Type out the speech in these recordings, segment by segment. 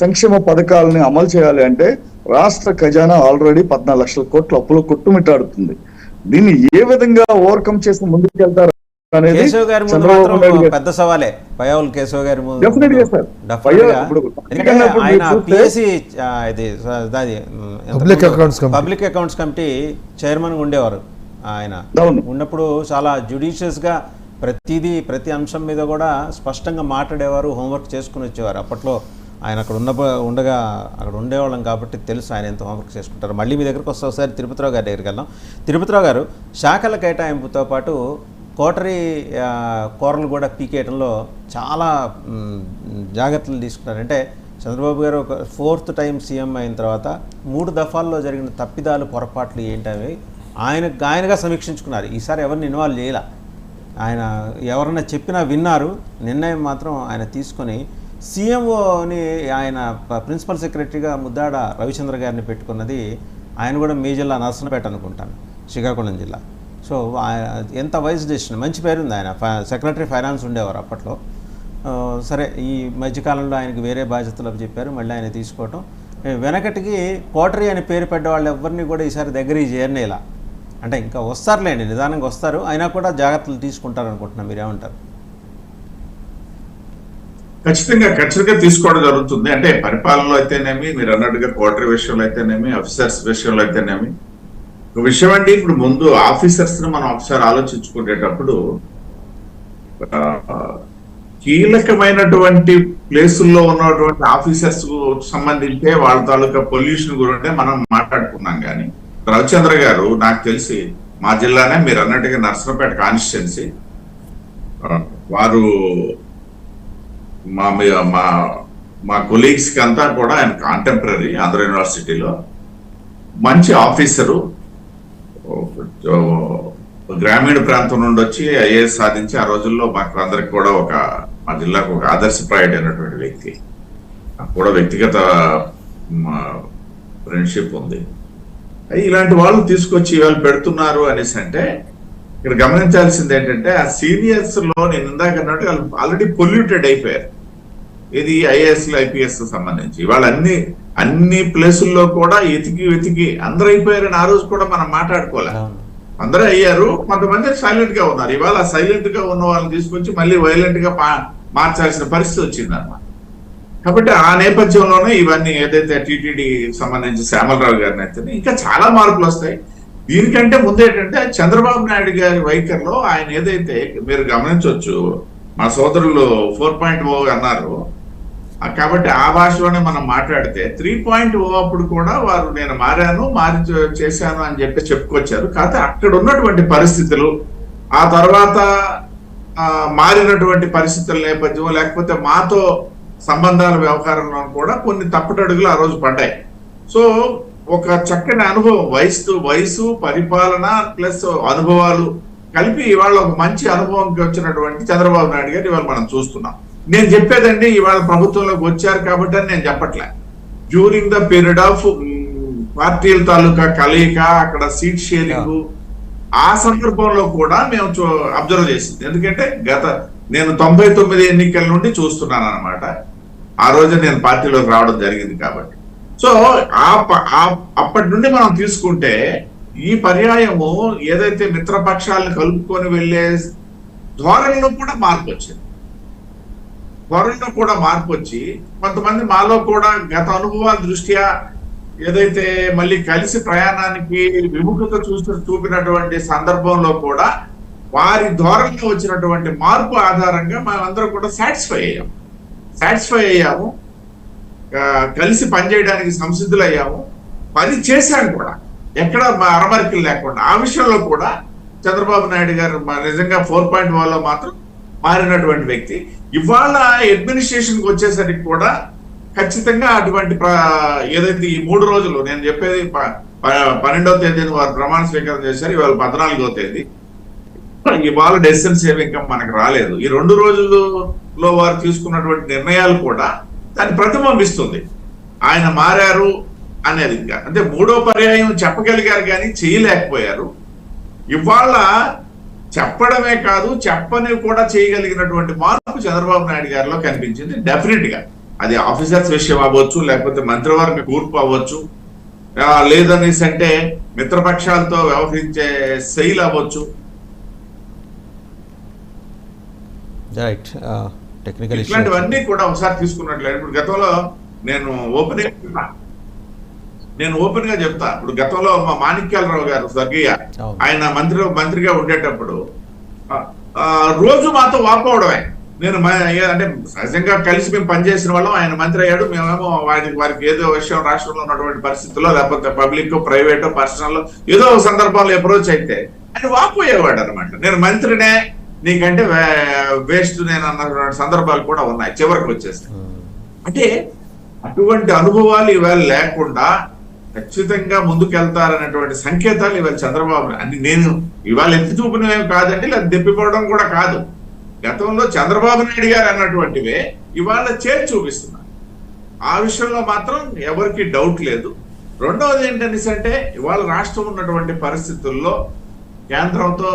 సంక్షేమ పథకాలని అమలు చేయాలి అంటే రాష్ట్ర ఖజానా ఆల్రెడీ 14 లక్షల కోట్ల అప్పులు కొట్టుమిట్టాడుతుంది. దీన్ని ఏ విధంగా ఓవర్కమ్ చేసి ముందుకెళ్తారు అనేది కేశవ్ గారి ముందు మాత్రం పెద్ద సవాలే. పయ్యావుల కేశవ్ గారి ముందు డెఫినెట్గా సార్, ఆయన PSC public accounts committee chairman గా ఉండేవారు. ఆయన ఉన్నప్పుడు చాలా జుడిషియస్ గా ప్రతి అంశం మీద కూడా స్పష్టంగా మాట్లాడేవారు, హోంవర్క్ చేసుకుని వచ్చేవారు. అప్పట్లో ఆయన అక్కడ అక్కడ ఉండేవాళ్ళం కాబట్టి తెలుసు ఆయన ఎంత హోంవర్క్ చేసుకుంటారు. మళ్ళీ మీ దగ్గరకు వస్తే ఒకసారి తిరుపతిరావు గారి దగ్గరికి వెళ్దాం. తిరుపతిరావు గారు, శాఖల కేటాయింపుతో పాటు కోటరీ కూరలు కూడా పీకేయడంలో చాలా జాగ్రత్తలు తీసుకున్నారంటే చంద్రబాబు గారు ఒక 4th టైం సీఎం అయిన తర్వాత 3 దఫాల్లో జరిగిన తప్పిదాలు, పొరపాట్లు ఏంటవి ఆయనగా సమీక్షించుకున్నారు. ఈసారి ఎవరిని ఇన్వాల్వ్ చేయాల, ఆయన ఎవరన్నా చెప్పినా విన్నారు. నిర్ణయం మాత్రం ఆయన తీసుకొని సీఎంఓని ఆయన ప్రిన్సిపల్ సెక్రటరీగా ముద్దాడ రవిచంద్ర గారిని పెట్టుకున్నది. ఆయన కూడా మీ జిల్లా నర్సనపేట అనుకుంటాను, శ్రీకాకుళం జిల్లా. సో ఎంత వైజ్ డెసిషన్, మంచి పేరుంది. ఆయన సెక్రటరీ ఫైనాన్స్ ఉండేవారు అప్పట్లో. సరే, ఈ మధ్యకాలంలో ఆయనకి వేరే బాధ్యతలు చెప్పారు, మళ్ళీ ఆయన తీసుకోవటం. వెనకటికి కోటరీ అని పేరు పెట్టే వాళ్ళు ఎవరిని కూడా ఈసారి దగ్గరికి చేరనేలా. అంటే ఇంకా వస్తారులేండి, నిదానంగా వస్తారు, అయినా కూడా జాగ్రత్తలు తీసుకుంటారు అనుకుంటున్నా. మీరేమంటారు? ఖచ్చితంగా తీసుకోవడం జరుగుతుంది. అంటే పరిపాలనలో అయితేనేమి, మీరు అన్నట్టుగా కోటరీ విషయంలో అయితేనేమి, ఆఫీసర్స్ విషయంలో అయితేనేమి. ఒక విషయం అండి, ఇప్పుడు ముందు ఆఫీసర్స్ ని మనం ఒకసారి ఆలోచించుకునేటప్పుడు కీలకమైనటువంటి ప్లేసుల్లో ఉన్నటువంటి ఆఫీసర్స్ సంబంధించే వాళ్ళ తాలూకా పొల్యూషన్ గురించి మనం మాట్లాడుకున్నాం. కానీ రవిచంద్ర గారు నాకు తెలిసి మా జిల్లానే, మీరు అన్నట్టుగా నర్సరావుపేట కాన్స్టిట్యున్సీ, వారు మా కొలీగ్స్ కి అంతా కూడా ఆయన కాంటెంపరీ ఆంధ్ర యూనివర్సిటీలో మంచి ఆఫీసరు, గ్రామీణ ప్రాంతం నుండి వచ్చి ఐఏఎస్ సాధించి ఆ రోజుల్లో మాకు అందరికి కూడా మా జిల్లాకు ఒక ఆదర్శప్రాయుడైనటువంటి వ్యక్తి. నాకు కూడా వ్యక్తిగత ఫ్రెండ్షిప్ ఉంది. ఇలాంటి వాళ్ళు తీసుకొచ్చి వాళ్ళు పెడుతున్నారు అనేసి అంటే ఇక్కడ గమనించాల్సింది ఏంటంటే ఆ సీనియర్స్ లో నేను ఇందాక అన్నట్టు వాళ్ళు ఆల్రెడీ పొల్యూటెడ్ అయిపోయారు. ఇది ఐఏఎస్ ఐపీఎస్ సంబంధించి వాళ్ళు అన్ని ప్లేసుల్లో కూడా వెతికి అందరూ అయిపోయారని ఆ రోజు కూడా మనం మాట్లాడుకోలే. అందరూ అయ్యారు, కొంతమంది సైలెంట్ గా ఉన్నారు. ఇవాళ సైలెంట్ గా ఉన్న వాళ్ళని తీసుకొచ్చి మళ్ళీ వైలెంట్ గా మార్చాల్సిన పరిస్థితి వచ్చింది అన్నమాట. కాబట్టి ఆ నేపథ్యంలోనే ఇవన్నీ ఏదైతే టీటీడీ సంబంధించి శ్యామలరావు గారిని అయితే ఇంకా చాలా మార్పులు వస్తాయి. దీనికంటే ముందు ఏంటంటే చంద్రబాబు నాయుడు గారి వైఖరిలో ఆయన ఏదైతే మీరు గమనించవచ్చు, మా సోదరులు 4.0 అన్నారు కాబట్టి ఆ భాషలోనే మనం మాట్లాడితే 3.0 అప్పుడు కూడా వారు నేను మారి చేశాను అని చెప్పుకొచ్చారు. కాకపోతే అక్కడ ఉన్నటువంటి పరిస్థితులు, ఆ తర్వాత మారినటువంటి పరిస్థితుల నేపథ్యం, లేకపోతే మాతో సంబంధాల వ్యవహారంలో కూడా కొన్ని తప్పుటడుగులు ఆ రోజు పడ్డాయి. సో ఒక చక్కని అనుభవం, వయసు పరిపాలన ప్లస్ అనుభవాలు కలిపి ఇవాళ ఒక మంచి అనుభవంకి వచ్చినటువంటి చంద్రబాబు నాయుడు గారు ఇవాళ మనం చూస్తున్నాం. నేను చెప్పేదండి, ఇవాళ ప్రభుత్వంలోకి వచ్చారు కాబట్టి అని నేను చెప్పట్లే. డ్యూరింగ్ ద పీరియడ్ ఆఫ్ పార్టీల తాలూకా కలయిక, అక్కడ సీట్ షేరింగ్, ఆ సందర్భంలో కూడా మేము అబ్జర్వ్ చేసింది. ఎందుకంటే నేను 99 ఎన్నికల నుండి చూస్తున్నాను అనమాట. ఆ రోజు నేను పార్టీలోకి రావడం జరిగింది కాబట్టి. సో అప్పటి నుండి మనం తీసుకుంటే ఈ పర్యాయము ఏదైతే మిత్రపక్షాలను కలుపుకొని వెళ్లే ధోరణిలో కూడా మార్పు వచ్చి కొంతమంది మాలో కూడా గత అనుభవాల దృష్ట్యా ఏదైతే మళ్ళీ కలిసి ప్రయాణానికి విముఖత చూపినటువంటి సందర్భంలో కూడా వారి ధోరణిలో వచ్చినటువంటి మార్పు ఆధారంగా మేమందరం కూడా సాటిస్ఫై అయ్యాము, కలిసి పనిచేయడానికి సంసిద్ధులయ్యాము, పని చేశాను కూడా, ఎక్కడ అరమరికలు లేకుండా. ఆ విషయంలో కూడా చంద్రబాబు నాయుడు గారు నిజంగా 4.0లో మాత్రం మారినటువంటి వ్యక్తి. ఇవాళ అడ్మినిస్ట్రేషన్కి వచ్చేసరికి కూడా ఖచ్చితంగా అటువంటి ఏదైతే ఈ 3 రోజులు నేను చెప్పేది 12వ తేదీని వారు ప్రమాణ స్వీకారం చేశారు, ఇవాళ 14వ తేదీ. ఇవాళ డెసిషన్స్ ఏమి ఇంకా మనకు రాలేదు. ఈ 2 రోజుల్లో వారు తీసుకున్నటువంటి నిర్ణయాలు కూడా దాన్ని ప్రతిబింబిస్తుంది. ఆయన మారారు అనేది అంటే 3వ పర్యాయం చెప్పగలిగారు కానీ చేయలేకపోయారు. ఇవాళ చెప్పడమే కాదు, చెప్పని కూడా చేయగలిగినటువంటి మార్పు చంద్రబాబు నాయుడు గారిలో కనిపించింది. డెఫినెట్ గా అది ఆఫీసర్స్ విషయం అవ్వచ్చు, లేకపోతే మంత్రివర్గ కూర్పు అవ్వచ్చు, లేదనేసి అంటే మిత్రపక్షాలతో వ్యవహరించే శైలి అవ్వచ్చు. రైట్, టెక్నికల్ ఇట్లాంటివన్నీ కూడా ఒకసారి తీసుకున్నట్లయితే ఇప్పుడు గతంలో నేను ఓపెన్ గా చెప్తా. ఇప్పుడు గతంలో మా మాణిక్యాలరావు గారు స్వర్గీయ, ఆయన మంత్రిగా ఉండేటప్పుడు రోజు మాతో వాపోవడమే. నేను అంటే సహజంగా కలిసి మేము పనిచేసిన వాళ్ళం, ఆయన మంత్రి అయ్యాడు, మేమేమో వారికి ఏదో విషయం రాష్ట్రంలో ఉన్నటువంటి పరిస్థితుల్లో, లేకపోతే పబ్లిక్ ప్రైవేట్ పర్సనల్ ఏదో ఒక సందర్భంలో అప్రోచ్ అయితే ఆయన వాపోయేవాడు అనమాట. నేను మంత్రినే, నీకంటే వేస్ట్ నేను అన్నటువంటి సందర్భాలు కూడా ఉన్నాయి చివరికి వచ్చేసి. అంటే అటువంటి అనుభవాలు ఇవాళ లేకుండా ఖచ్చితంగా ముందుకెళ్తారనేటువంటి సంకేతాలు ఇవాళ చంద్రబాబు అన్ని నేను ఇవాళ ఎత్తి చూపినవేం కాదండి, లేదా దెప్పిపోవడం కూడా కాదు. గతంలో చంద్రబాబు నాయుడు గారు అన్నటువంటివే ఇవాళ చేసి చూపిస్తున్నారు. ఆ విషయంలో మాత్రం ఎవరికి డౌట్ లేదు. రెండవది ఏంటనేసి అంటే ఇవాళ రాష్ట్రం ఉన్నటువంటి పరిస్థితుల్లో కేంద్రంతో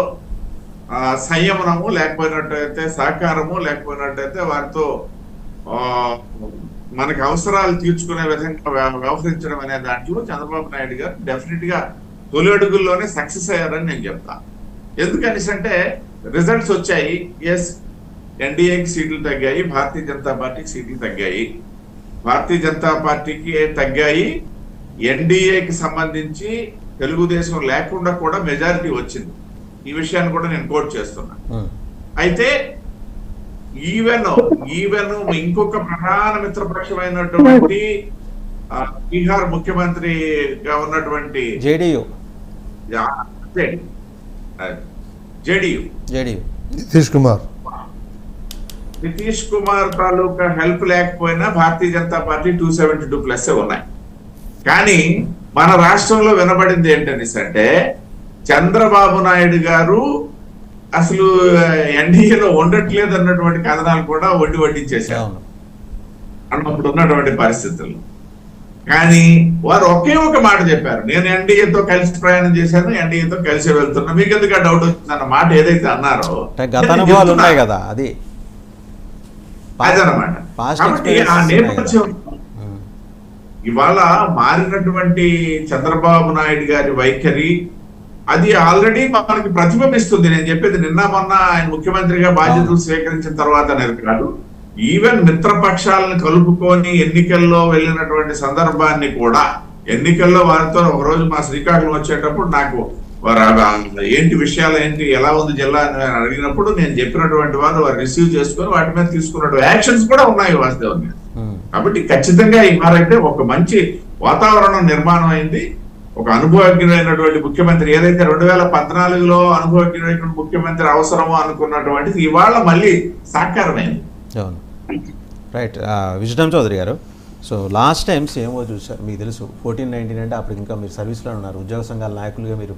సంయమనము లేకపోయినట్టయితే సహకారము లేకపోయినట్టయితే వారితో మనకి అవసరాలు తీర్చుకునే విధంగా వ్యవహరించడం అనే దాంట్లో చంద్రబాబు నాయుడు గారు డెఫినెట్ గా తొలి అడుగుల్లోనే సక్సెస్ అయ్యారని నేను చెప్తా. ఎందుకనేసి అంటే రిజల్ట్స్ వచ్చాయి. ఎస్, ఎన్డీఏకి సీట్లు తగ్గాయి, భారతీయ జనతా పార్టీకి సీట్లు తగ్గాయి. భారతీయ జనతా పార్టీకి తగ్గాయి, ఎన్డీఏకి సంబంధించి తెలుగుదేశం లేకుండా కూడా మెజారిటీ వచ్చింది. ఈ విషయాన్ని కూడా నేను కోట్ చేస్తున్నా. అయితే ఈవెన్ ఇంకొక ప్రధాన మిత్రపక్షమైనటువంటి బీహార్ ముఖ్యమంత్రిగా ఉన్నటువంటి జేడీయూ నితీష్ కుమార్ తాలూకా హెల్ప్ లేకపోయినా భారతీయ జనతా పార్టీ 272+ ఉన్నాయి. కానీ మన రాష్ట్రంలో వినబడింది ఏంటనేసి అంటే చంద్రబాబు నాయుడు గారు అసలు ఎన్డీఏలో ఉండట్లేదు అన్నటువంటి కథనాలు కూడా వడ్డించేశారు అన్నప్పుడు ఉన్నటువంటి పరిస్థితుల్లో. కానీ వారు ఒకే ఒక మాట చెప్పారు, నేను ఎన్డీఏతో కలిసి ప్రయాణం చేశాను, ఎన్డీఏతో కలిసి వెళ్తున్నా. మీకు ఎందుకు డౌట్ వచ్చిందన్న మాట ఏదైతే అన్నారో అదనమాట. కాబట్టి ఆ నేపథ్యం ఇవాళ మారినటువంటి చంద్రబాబు నాయుడు గారి వైఖరి అది ఆల్రెడీ మనకి ప్రతిబింబిస్తుంది. నేను చెప్పేది నిన్న మొన్న ఆయన ముఖ్యమంత్రిగా బాధ్యతలు స్వీకరించిన తర్వాత అనేది కాదు, ఈవెన్ మిత్రపక్షాలను కలుపుకొని ఎన్నికల్లో వెళ్ళినటువంటి సందర్భాన్ని కూడా, ఎన్నికల్లో వారితో ఒకరోజు మా శ్రీకాకుళం వచ్చేటప్పుడు నాకు ఏంటి విషయాలు ఏంటి, ఎలా ఉంది జిల్లా అని అడిగినప్పుడు నేను చెప్పినటువంటి వారు రిసీవ్ చేసుకొని వాటి మీద తీసుకున్నటువంటి యాక్షన్స్ కూడా ఉన్నాయి వాస్తవంగా. కాబట్టి ఖచ్చితంగా ఇవాళైతే ఒక మంచి వాతావరణం నిర్మాణం అయింది. ఒక అనుభవజ్ఞుడైనటువంటి ముఖ్యమంత్రి, ఏదైతే 2014లో అనుభవజ్ఞుడైనటువంటి ముఖ్యమంత్రి అవసరమో అనుకున్నటువంటిది ఇవాళ మళ్ళీ సాకారమైంది. రైట్, విజయం చౌదరి గారు, సో లాస్ట్ టైం సీఎంఓ చూసారు, మీకు తెలుసు 14-19 అంటే అప్పుడు ఇంకా మీరు సర్వీస్లో ఉన్నారు, ఉద్యోగ సంఘాల నాయకులుగా మీరు